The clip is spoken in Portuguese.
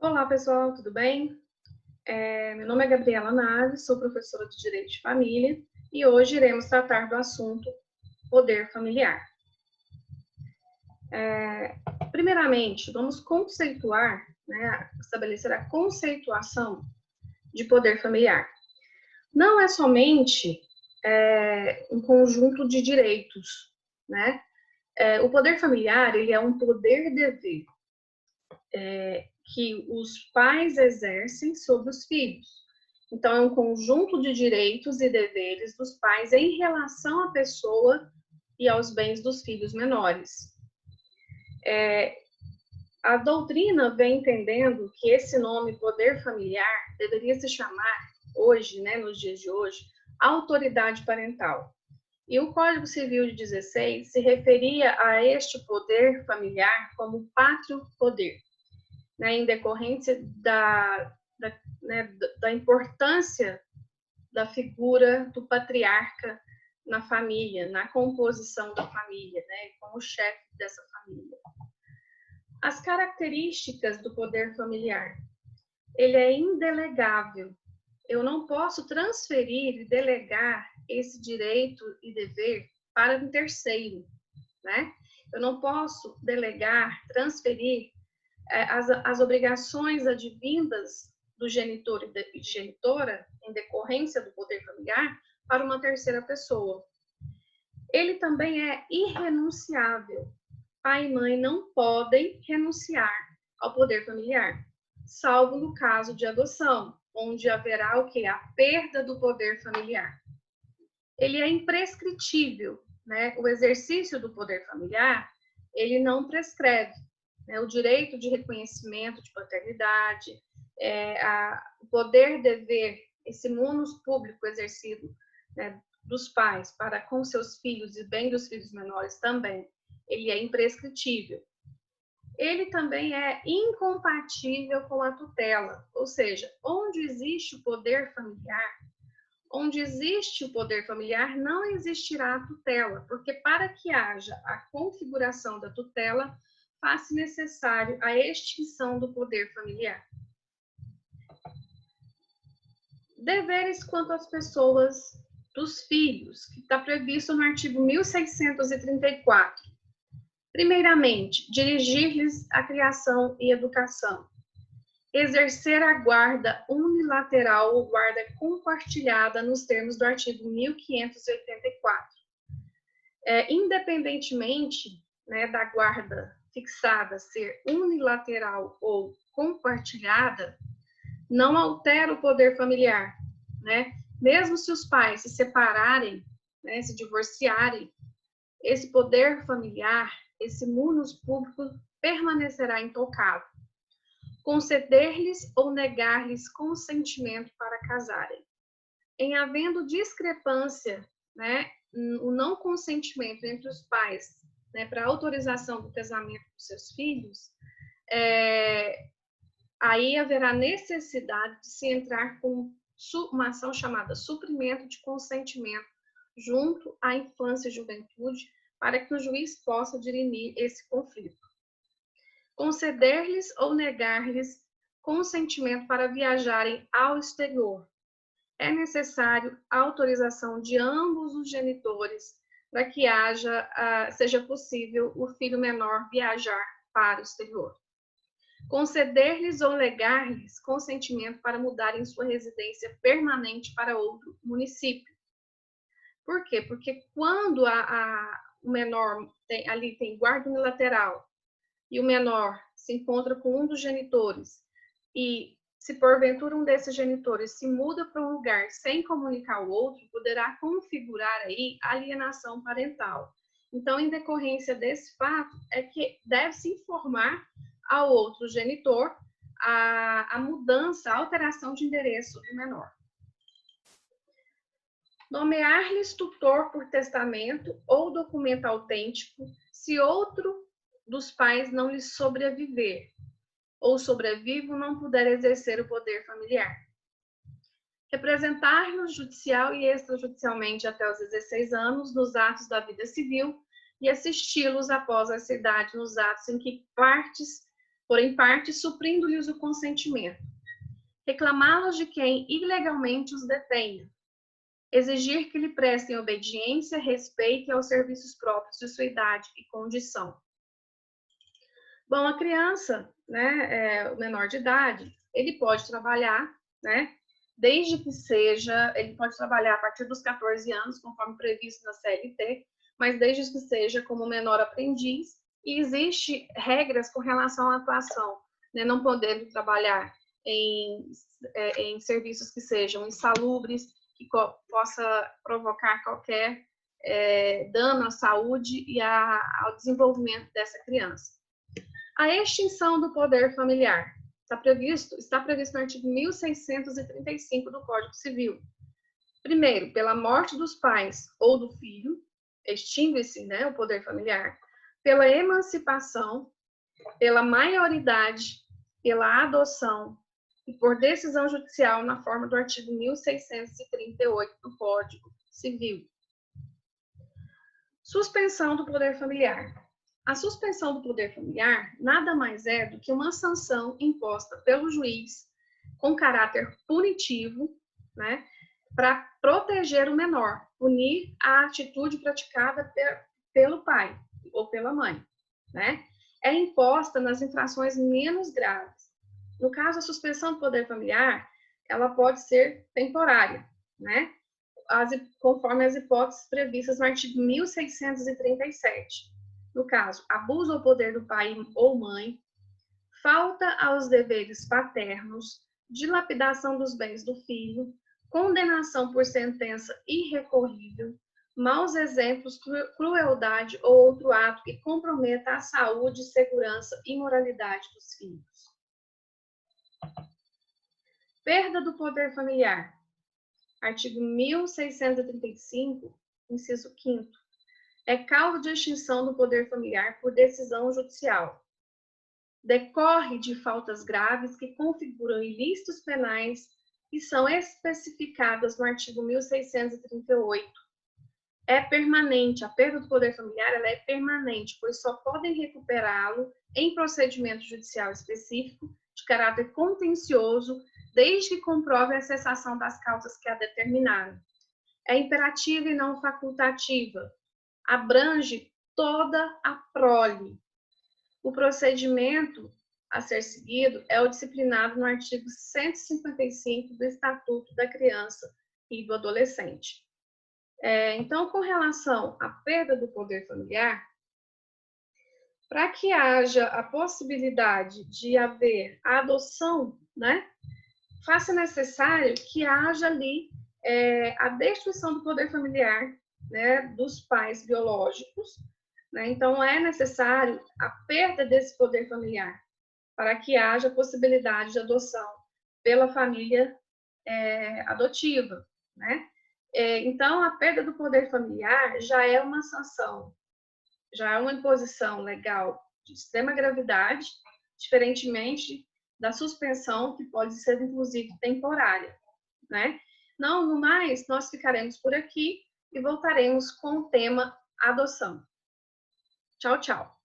Olá, pessoal, tudo bem? Meu nome é Gabriela Naves, sou professora de Direito de Família e hoje iremos tratar do assunto poder familiar. Primeiramente, vamos conceituar, estabelecer a conceituação de poder familiar. Não é somente um conjunto de direitos, né? O poder familiar, ele é um poder-dever que os pais exercem sobre os filhos. Então, é um conjunto de direitos e deveres dos pais em relação à pessoa e aos bens dos filhos menores. A doutrina vem entendendo que esse nome poder familiar deveria se chamar hoje, nos dias de hoje, autoridade parental. E o Código Civil de 16 se referia a este poder familiar como pátrio poder, em decorrência da importância da figura do patriarca na família, na composição da família, como chefe dessa família. As características do poder familiar. Ele é indelegável. Eu não posso transferir e delegar esse direito e dever para um terceiro, né? Eu não posso delegar, transferir as obrigações advindas do genitor e genitora, em decorrência do poder familiar, para uma terceira pessoa. Ele também é irrenunciável. Pai e mãe não podem renunciar ao poder familiar, salvo no caso de adoção, onde haverá o que? A perda do poder familiar. Ele é imprescritível, O exercício do poder familiar, ele não prescreve. O direito de reconhecimento de paternidade, o poder-dever, esse munus público exercido dos pais para com seus filhos e bem dos filhos menores também, ele é imprescritível. Ele também é incompatível com a tutela, ou seja, onde existe o poder familiar, não existirá a tutela, porque para que haja a configuração da tutela, faz-se necessário a extinção do poder familiar. Deveres quanto às pessoas dos filhos, que está previsto no artigo 1634. Primeiramente, dirigir-lhes a criação e educação. Exercer a guarda unilateral ou guarda compartilhada nos termos do artigo 1584. Independentemente da guarda fixada ser unilateral ou compartilhada, não altera o poder familiar, Mesmo se os pais se separarem, se divorciarem, esse poder familiar, esse munus público permanecerá intocado. Conceder-lhes ou negar-lhes consentimento para casarem. Em havendo discrepância, o não consentimento entre os pais, para autorização do casamento dos seus filhos, aí haverá necessidade de se entrar com uma ação chamada suprimento de consentimento junto à infância e juventude, para que o juiz possa dirimir esse conflito. Conceder-lhes ou negar-lhes consentimento para viajarem ao exterior. É necessário a autorização de ambos os genitores para que seja possível o filho menor viajar para o exterior. Conceder-lhes ou negar-lhes consentimento para mudarem sua residência permanente para outro município. Por quê? Porque quando o menor ali tem guarda unilateral e o menor se encontra com um dos genitores e se porventura um desses genitores se muda para um lugar sem comunicar o outro, poderá configurar aí alienação parental. Então, em decorrência desse fato, é que deve-se informar ao outro genitor a mudança, a alteração de endereço do menor. Nomear-lhes tutor por testamento ou documento autêntico, se outro dos pais não lhes sobreviver, ou sobrevivo não puder exercer o poder familiar. Representar-nos judicial e extrajudicialmente até os 16 anos nos atos da vida civil e assisti-los após essa idade nos atos em que partes por em parte suprindo-lhes o consentimento, reclamá-los de quem ilegalmente os detenha, exigir que lhe prestem obediência, respeito aos serviços próprios de sua idade e condição. Bom, a criança, né, o menor de idade, ele pode trabalhar, né, desde que seja, ele pode trabalhar a partir dos 14 anos, conforme previsto na CLT, mas desde que seja como menor aprendiz, e existe regras com relação à atuação, né, não podendo trabalhar em serviços que sejam insalubres, que possa provocar qualquer dano à saúde e ao desenvolvimento dessa criança. A extinção do poder familiar está previsto no artigo 1635 do Código Civil. Primeiro, pela morte dos pais ou do filho, extingue-se, né, o poder familiar, pela emancipação, pela maioridade, pela adoção e por decisão judicial na forma do artigo 1638 do Código Civil. Suspensão do poder familiar. A suspensão do poder familiar nada mais é do que uma sanção imposta pelo juiz com caráter punitivo, né, para proteger o menor, punir a atitude praticada pelo pai ou pela mãe, né? É imposta nas infrações menos graves. No caso, a suspensão do poder familiar, ela pode ser temporária, né? Conforme as hipóteses previstas no artigo 1637. No caso, abuso ao poder do pai ou mãe, falta aos deveres paternos, dilapidação dos bens do filho, condenação por sentença irrecorrível, maus exemplos, crueldade ou outro ato que comprometa a saúde, segurança e moralidade dos filhos. Perda do poder familiar. Artigo 1635, inciso 5º. É causa de extinção do poder familiar por decisão judicial. Decorre de faltas graves que configuram ilícitos penais e são especificadas no artigo 1638. É permanente, a perda do poder familiar ela é permanente, pois só podem recuperá-lo em procedimento judicial específico, de caráter contencioso, desde que comprove a cessação das causas que a determinaram. É imperativa e não facultativa. Abrange toda a prole. O procedimento a ser seguido é o disciplinado no artigo 155 do Estatuto da Criança e do Adolescente. Então, com relação à perda do poder familiar, para que haja a possibilidade de haver a adoção, né, faça necessário que haja ali a destruição do poder familiar, né, dos pais biológicos, né? Então, é necessário a perda desse poder familiar para que haja possibilidade de adoção pela família adotiva, né? Então, a perda do poder familiar já é uma sanção, já é uma imposição legal de extrema gravidade, diferentemente da suspensão, que pode ser, inclusive, temporária, né? Não, no mais, nós ficaremos por aqui e voltaremos com o tema adoção. Tchau, tchau.